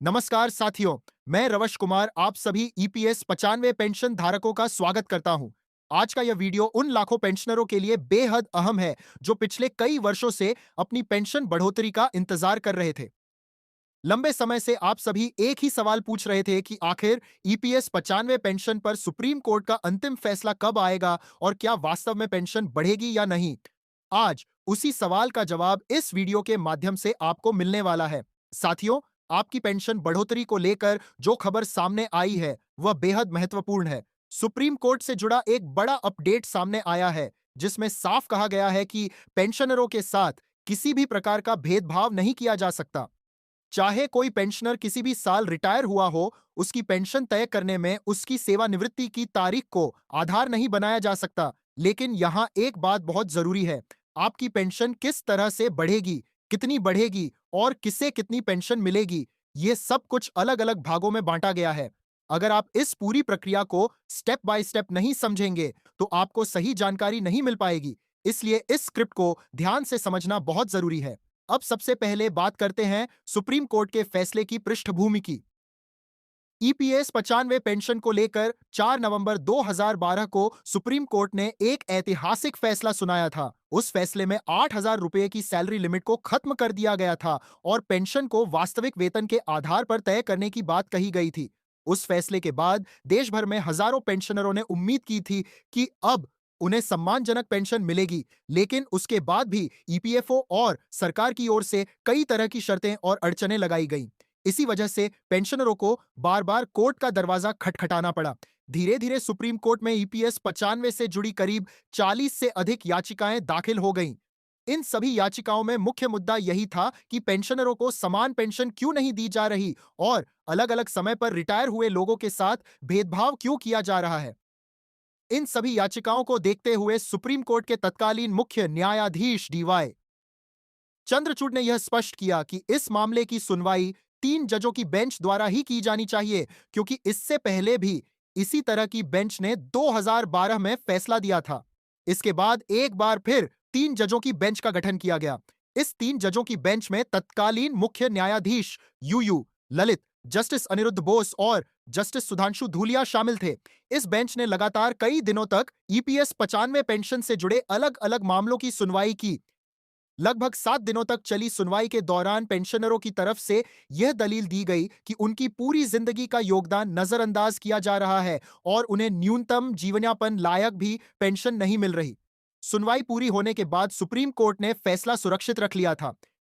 नमस्कार साथियों, मैं रवश कुमार आप सभी ईपीएस 95 पेंशन धारकों का स्वागत करता हूं। आज का यह वीडियो उन लाखों पेंशनरों के लिए बेहद अहम है जो पिछले कई वर्षों से अपनी पेंशन बढ़ोतरी का इंतजार कर रहे थे। लंबे समय से आप सभी एक ही सवाल पूछ रहे थे कि आखिर ईपीएस 95 पेंशन पर सुप्रीम कोर्ट का अंतिम फैसला कब आएगा और क्या वास्तव में पेंशन बढ़ेगी या नहीं। आज उसी सवाल का जवाब इस वीडियो के माध्यम से आपको मिलने वाला है। साथियों, आपकी पेंशन बढ़ोतरी को लेकर जो खबर सामने आई है वह बेहद महत्वपूर्ण है। सुप्रीम कोर्ट से जुड़ा एक बड़ा अपडेट सामने आया है जिसमें साफ कहा गया है कि पेंशनरों के साथ किसी भी प्रकार का भेदभाव नहीं किया जा सकता। चाहे कोई पेंशनर किसी भी साल रिटायर हुआ हो, उसकी पेंशन तय करने में उसकी सेवानिवृत्ति की तारीख को आधार नहीं बनाया जा सकता। लेकिन यहां एक बात बहुत जरूरी है, आपकी पेंशन किस तरह से बढ़ेगी, कितनी बढ़ेगी और किसे कितनी पेंशन मिलेगी, ये सब कुछ अलग अलग भागों में बांटा गया है। अगर आप इस पूरी प्रक्रिया को स्टेप बाय स्टेप नहीं समझेंगे तो आपको सही जानकारी नहीं मिल पाएगी। इसलिए इस स्क्रिप्ट को ध्यान से समझना बहुत जरूरी है। अब सबसे पहले बात करते हैं सुप्रीम कोर्ट के फैसले की पृष्ठभूमि की। ईपीएस 95 पेंशन को लेकर 4 नवंबर 2012 को सुप्रीम कोर्ट ने एक ऐतिहासिक फैसला सुनाया था। उस फैसले में 8,000 रुपए की सैलरी लिमिट को खत्म कर दिया गया था और पेंशन को वास्तविक वेतन के आधार पर तय करने की बात कही गई थी। उस फैसले के बाद देश भर में हजारों पेंशनरों ने उम्मीद की थी कि अब उन्हें सम्मानजनक पेंशन मिलेगी, लेकिन उसके बाद भी ईपीएफओ और सरकार की ओर से कई तरह की शर्तें और अड़चनें लगाई गईं। इसी वजह से पेंशनरों को बार बार कोर्ट का दरवाजा खटखटाना पड़ा। धीरे धीरे सुप्रीम कोर्ट में ईपीएस 95 से जुड़ी करीब 40 से अधिक याचिकाएं दाखिल हो गईं। इन सभी याचिकाओं में मुख्य मुद्दा यही था कि पेंशनरों को समान पेंशन क्यों नहीं दी जा रही और अलग अलग समय पर रिटायर हुए लोगों के साथ भेदभाव क्यों किया जा रहा है। इन सभी याचिकाओं को देखते हुए सुप्रीम कोर्ट के तत्कालीन मुख्य न्यायाधीश डीवाई चंद्रचूड़ ने यह स्पष्ट किया कि इस मामले की सुनवाई 3 जजों की बेंच द्वारा ही की जानी चाहिए, क्योंकि इससे पहले भी इसी तरह की बेंच ने 2012 में फैसला दिया था। इसके बाद एक बार फिर 3 जजों की बेंच का गठन किया गया। इस 3 जजों की बेंच में तत्कालीन मुख्य न्यायाधीश यूयू ललित, जस्टिस अनिरुद्ध बोस और जस्टिस सुधांशु धूलिया शामिल थे। इस बेंच ने लगातार कई दिनों तक ईपीएस 95 पेंशन से जुड़े अलग अलग मामलों की सुनवाई की। लगभग 7 दिनों तक चली सुनवाई के दौरान पेंशनरों की तरफ से यह दलील दी गई कि उनकी पूरी जिंदगी का योगदान नजरअंदाज किया जा रहा है और उन्हें न्यूनतम जीवनयापन लायक भी पेंशन नहीं मिल रही। सुनवाई पूरी होने के बाद सुप्रीम कोर्ट ने फैसला सुरक्षित रख लिया था।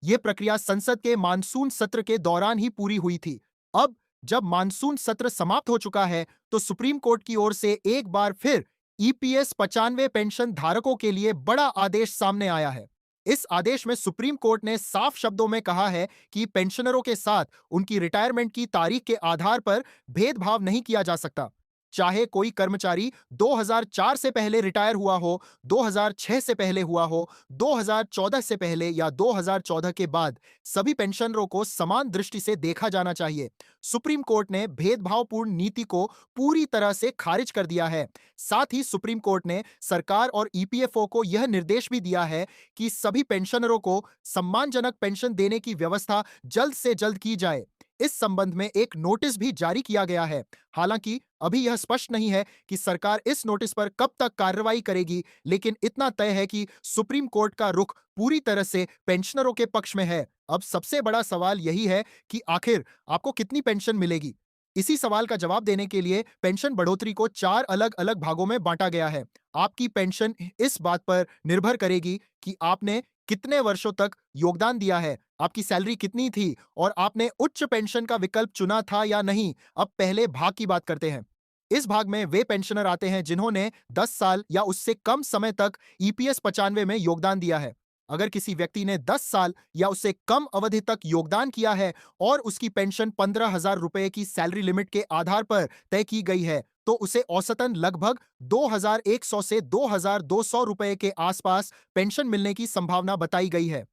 यह प्रक्रिया संसद के मानसून सत्र के दौरान ही पूरी हुई थी। अब जब मानसून सत्र समाप्त हो चुका है तो सुप्रीम कोर्ट की ओर से एक बार फिर ईपीएस 95 पेंशन धारकों के लिए बड़ा आदेश सामने आया है। इस आदेश में सुप्रीम कोर्ट ने साफ शब्दों में कहा है कि पेंशनरों के साथ उनकी रिटायरमेंट की तारीख के आधार पर भेदभाव नहीं किया जा सकता। चाहे कोई कर्मचारी 2004 से पहले रिटायर हुआ हो, 2006 से पहले हुआ हो, 2014 से पहले या 2014 के बाद, सभी पेंशनरों को समान दृष्टि से देखा जाना चाहिए। सुप्रीम कोर्ट ने भेदभावपूर्ण नीति को पूरी तरह से खारिज कर दिया है। साथ ही सुप्रीम कोर्ट ने सरकार और ईपीएफओ को यह निर्देश भी दिया है कि सभी पेंशनरों को सम्मानजनक पेंशन देने की व्यवस्था जल्द से जल्द की जाए। इस संबंध में एक नोटिस भी जारी किया गया है। हालांकि अभी यह स्पष्ट नहीं है कि सरकार इस नोटिस पर कब तक कार्रवाई करेगी, लेकिन इतना तय है कि सुप्रीम कोर्ट का रुख पूरी तरह से पेंशनरों के पक्ष में है। अब सबसे बड़ा सवाल यही है कि आखिर आपको कितनी पेंशन मिलेगी। इसी सवाल का जवाब देने के लिए पेंशन बढ़ोतरी को 4 अलग अलग भागों में बांटा गया है। आपकी पेंशन इस बात पर निर्भर करेगी कि आपने कितने वर्षों तक योगदान दिया है, आपकी सैलरी कितनी थी और आपने उच्च पेंशन का विकल्प चुना था या नहीं। अब पहले भाग की बात करते हैं। इस भाग में वे पेंशनर आते हैं जिन्होंने 10 साल या उससे कम समय तक ईपीएस 95 में योगदान दिया है। अगर किसी व्यक्ति ने 10 साल या उससे कम अवधि तक योगदान किया है और उसकी पेंशन 15,000 रुपए की सैलरी लिमिट के आधार पर तय की गई है, तो उसे औसतन लगभग 2,100 से 2,200 रुपए के आसपास पेंशन मिलने की संभावना बताई गई है।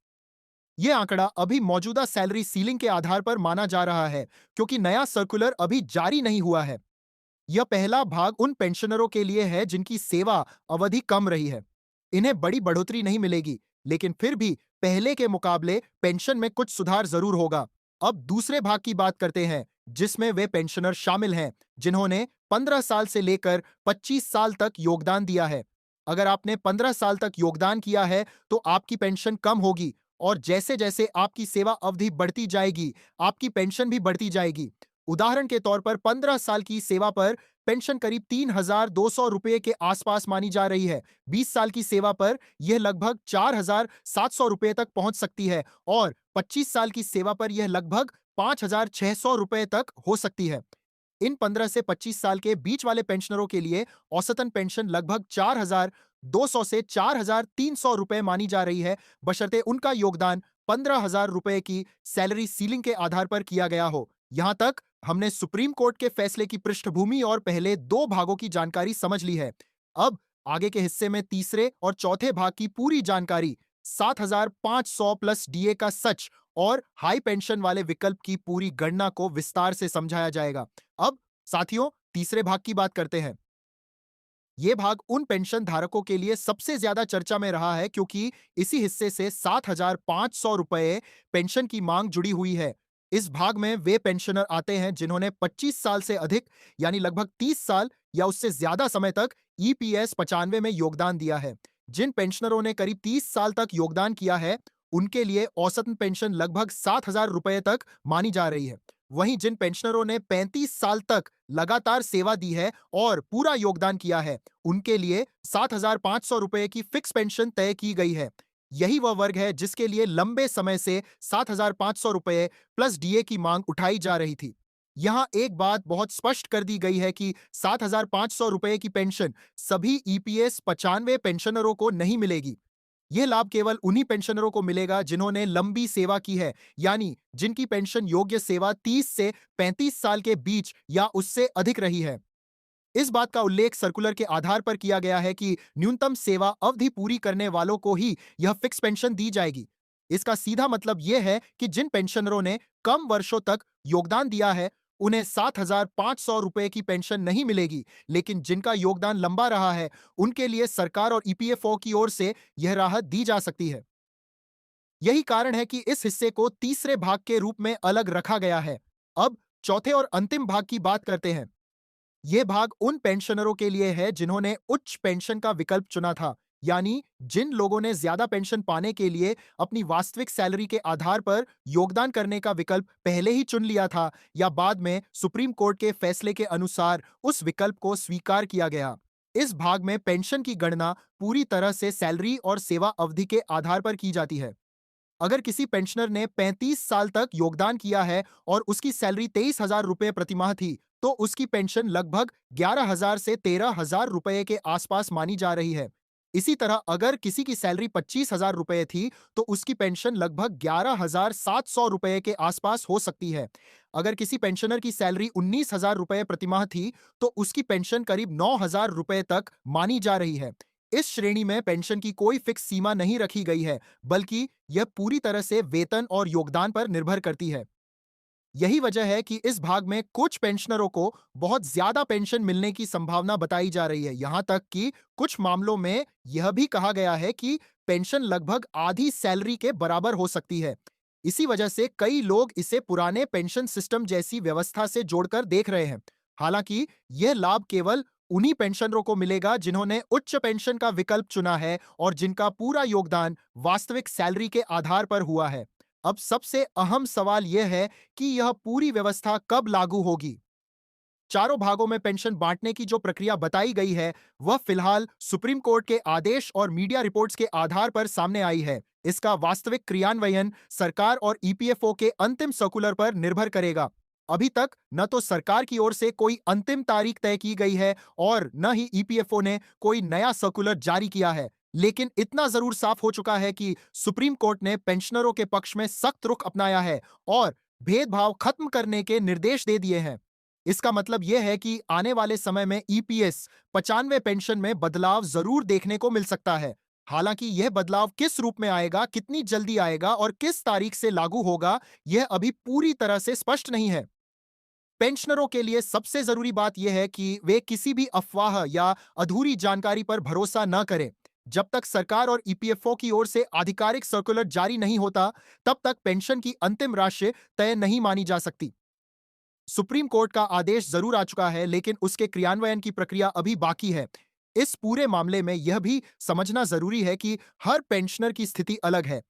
यह आंकड़ा अभी मौजूदा सैलरी सीलिंग के आधार पर माना जा रहा है, क्योंकि नया सर्कुलर अभी जारी नहीं हुआ है। यह पहला भाग उन पेंशनरों के लिए है जिनकी सेवा अवधि कम रही है। इन्हें बड़ी बढ़ोतरी नहीं मिलेगी, लेकिन फिर भी पहले के मुकाबले पेंशन में कुछ सुधार जरूर होगा। अब दूसरे भाग की बात करते हैं, जिसमें वे पेंशनर शामिल हैं जिन्होंने 15 साल से लेकर 25 साल तक योगदान दिया है। अगर आपने 15 साल तक योगदान किया है तो आपकी पेंशन कम होगी, और जैसे जैसे आपकी सेवा अवधि बढ़ती जाएगी आपकी पेंशन भी बढ़ती जाएगी। उदाहरण के तौर पर 15 साल की सेवा पर पेंशन करीब 3,200 रुपए के आसपास मानी जा रही है। 20 साल की सेवा पर यह लगभग 4,700 रुपए तक पहुंच सकती है, और 25 साल की सेवा पर यह लगभग 5,600 रुपए तक हो सकती है। इन 15 से 25 साल के बीच वाले पेंशनरों के लिए औसतन पेंशन लगभग 4,200 से 4,300 रुपए मानी जा रही है, बशर्ते उनका योगदान 15,000 रुपए की सैलरी सीलिंग के आधार पर किया गया हो। यहां तक हमने सुप्रीम कोर्ट के फैसले की पृष्ठभूमि और पहले दो भागों की जानकारी समझ ली है। अब आगे के हिस्से में तीसरे और चौथे भाग की पूरी जानकारी, 7,500 प्लस डीए का सच और हाई पेंशन वाले विकल्प की पूरी गणना को विस्तार से समझाया जाएगा। अब साथियों, तीसरे भाग की बात करते हैं। यह भाग उन पेंशन धारकों के लिए सबसे ज्यादा चर्चा में रहा है, क्योंकि इसी हिस्से से 7,500 रुपए पेंशन की मांग जुड़ी हुई है। इस भाग में वे पेंशनर आते हैं जिन्होंने 25 साल से अधिक यानी लगभग 30 साल या उससे ज्यादा समय तक ईपीएस 95 में योगदान दिया है। जिन पेंशनरों ने करीब 30 साल तक योगदान किया है उनके लिए औसतन पेंशन लगभग 7,000 रुपए तक मानी जा रही है। वहीं जिन पेंशनरों ने 35 साल तक लगातार सेवा दी है और पूरा योगदान किया है उनके लिए 7,500 रुपए की फिक्स पेंशन तय की गई है। यही वह वर्ग है जिसके लिए लंबे समय से 7,500 रुपए प्लस डीए की मांग उठाई जा रही थी। यहां एक बात बहुत स्पष्ट कर दी गई है कि 7,500 रुपए की पेंशन सभी ईपीएस 95 पेंशनरों को नहीं मिलेगी। यह लाभ केवल उन्हीं पेंशनरों को मिलेगा जिन्होंने लंबी सेवा की है, यानी जिनकी पेंशन योग्य सेवा 30 से 35 साल के बीच या उससे अधिक रही है। इस बात का उल्लेख सर्कुलर के आधार पर किया गया है कि न्यूनतम सेवा अवधि पूरी करने वालों को ही यह फिक्स पेंशन दी जाएगी। इसका सीधा मतलब यह है कि जिन पेंशनरों ने कम वर्षों तक योगदान दिया है उन्हें 7,500 रुपए की पेंशन नहीं मिलेगी, लेकिन जिनका योगदान लंबा रहा है उनके लिए सरकार और ईपीएफओ की ओर से यह राहत दी जा सकती है। यही कारण है कि इस हिस्से को तीसरे भाग के रूप में अलग रखा गया है। अब चौथे और अंतिम भाग की बात करते हैं। यह भाग उन पेंशनरों के लिए है जिन्होंने उच्च पेंशन का विकल्प चुना था, यानी जिन लोगों ने ज्यादा पेंशन पाने के लिए अपनी वास्तविक सैलरी के आधार पर योगदान करने का विकल्प पहले ही चुन लिया था या बाद में सुप्रीम कोर्ट के फैसले के अनुसार उस विकल्प को स्वीकार किया गया। इस भाग में पेंशन की गणना पूरी तरह से सैलरी और सेवा अवधि के आधार पर की जाती है। अगर किसी पेंशनर ने 35 साल तक योगदान किया है और उसकी सैलरी 23,000 रुपए प्रतिमाह थी, तो उसकी पेंशन लगभग 11,000 से 13,000 रुपए के आसपास मानी जा रही है। इसी तरह अगर किसी की सैलरी 25,000 रुपए थी, तो उसकी पेंशन लगभग 11,700 रुपए के आसपास हो सकती है। अगर किसी पेंशनर की सैलरी 19,000 रुपए प्रतिमाह थी, तो उसकी पेंशन करीब 9,000 रुपए तक मानी जा रही है। इस श्रेणी में पेंशन की कोई फिक्स सीमा नहीं रखी गई है, बल्कि यह पूरी तरह से वेतन और योगदान पर निर्भर करती है। यही वजह है कि इस भाग में कुछ पेंशनरों को बहुत ज्यादा पेंशन मिलने की संभावना बताई जा रही है। यहां तक कि कुछ मामलों में यह भी कहा गया है कि पेंशन लगभग आधी सैलरी के बराबर हो सकती है। इसी वजह से कई लोग इसे पुराने पेंशन सिस्टम जैसी व्यवस्था से जोड़कर देख रहे हैं। हालांकि यह लाभ केवल उन्हीं पेंशनरों को मिलेगा जिन्होंने उच्च पेंशन का विकल्प चुना है और जिनका पूरा योगदान वास्तविक सैलरी के आधार पर हुआ है। अब सबसे अहम सवाल यह है कि यह पूरी व्यवस्था कब लागू होगी। चारों भागों में पेंशन बांटने की जो प्रक्रिया बताई गई है वह फिलहाल सुप्रीम कोर्ट के आदेश और मीडिया रिपोर्ट्स के आधार पर सामने आई है। इसका वास्तविक क्रियान्वयन सरकार और ईपीएफओ के अंतिम सर्कुलर पर निर्भर करेगा। अभी तक न तो सरकार की ओर से कोई अंतिम तारीख तय की गई है और न ही ईपीएफओ ने कोई नया सर्कुलर जारी किया है, लेकिन इतना जरूर साफ हो चुका है कि सुप्रीम कोर्ट ने पेंशनरों के पक्ष में सख्त रुख अपनाया है और भेदभाव खत्म करने के निर्देश दे दिए हैं। इसका मतलब यह है कि आने वाले समय में ईपीएस 95 पेंशन में बदलाव जरूर देखने को मिल सकता है। हालांकि यह बदलाव किस रूप में आएगा, कितनी जल्दी आएगा और किस तारीख से लागू होगा, यह अभी पूरी तरह से स्पष्ट नहीं है। पेंशनरों के लिए सबसे जरूरी बात यह है कि वे किसी भी अफवाह या अधूरी जानकारी पर भरोसा न करें। जब तक सरकार और ईपीएफओ की ओर से आधिकारिक सर्कुलर जारी नहीं होता, तब तक पेंशन की अंतिम राशि तय नहीं मानी जा सकती। सुप्रीम कोर्ट का आदेश जरूर आ चुका है, लेकिन उसके क्रियान्वयन की प्रक्रिया अभी बाकी है। इस पूरे मामले में यह भी समझना जरूरी है कि हर पेंशनर की स्थिति अलग है।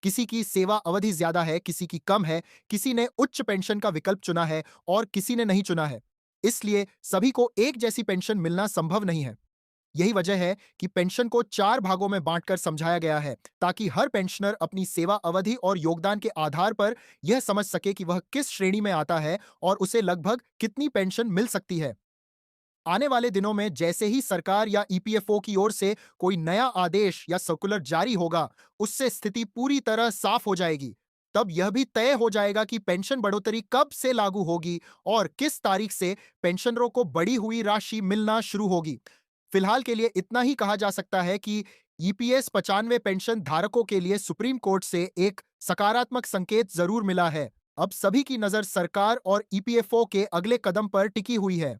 किसी की सेवा अवधि ज्यादा है, किसी की कम है, किसी ने उच्च पेंशन का विकल्प चुना है और किसी ने नहीं चुना है। इसलिए सभी को एक जैसी पेंशन मिलना संभव नहीं है। यही वजह है कि पेंशन को 4 भागों में बांटकर समझाया गया है, ताकि हर पेंशनर अपनी सेवा अवधि और योगदान के आधार पर यह समझ सके कि वह किस श्रेणी में आता है और उसे लगभग कितनी पेंशन मिल सकती है। आने वाले दिनों में जैसे ही सरकार या ईपीएफओ की ओर से कोई नया आदेश या सर्कुलर जारी होगा, उससे स्थिति पूरी तरह साफ हो जाएगी। तब यह भी तय हो जाएगा कि पेंशन बढ़ोतरी कब से लागू होगी और किस तारीख से पेंशनरों को बढ़ी हुई राशि मिलना शुरू होगी। फिलहाल के लिए इतना ही कहा जा सकता है कि ईपीएस 95 पेंशन धारकों के लिए सुप्रीम कोर्ट से एक सकारात्मक संकेत जरूर मिला है। अब सभी की नजर सरकार और ईपीएफओ के अगले कदम पर टिकी हुई है।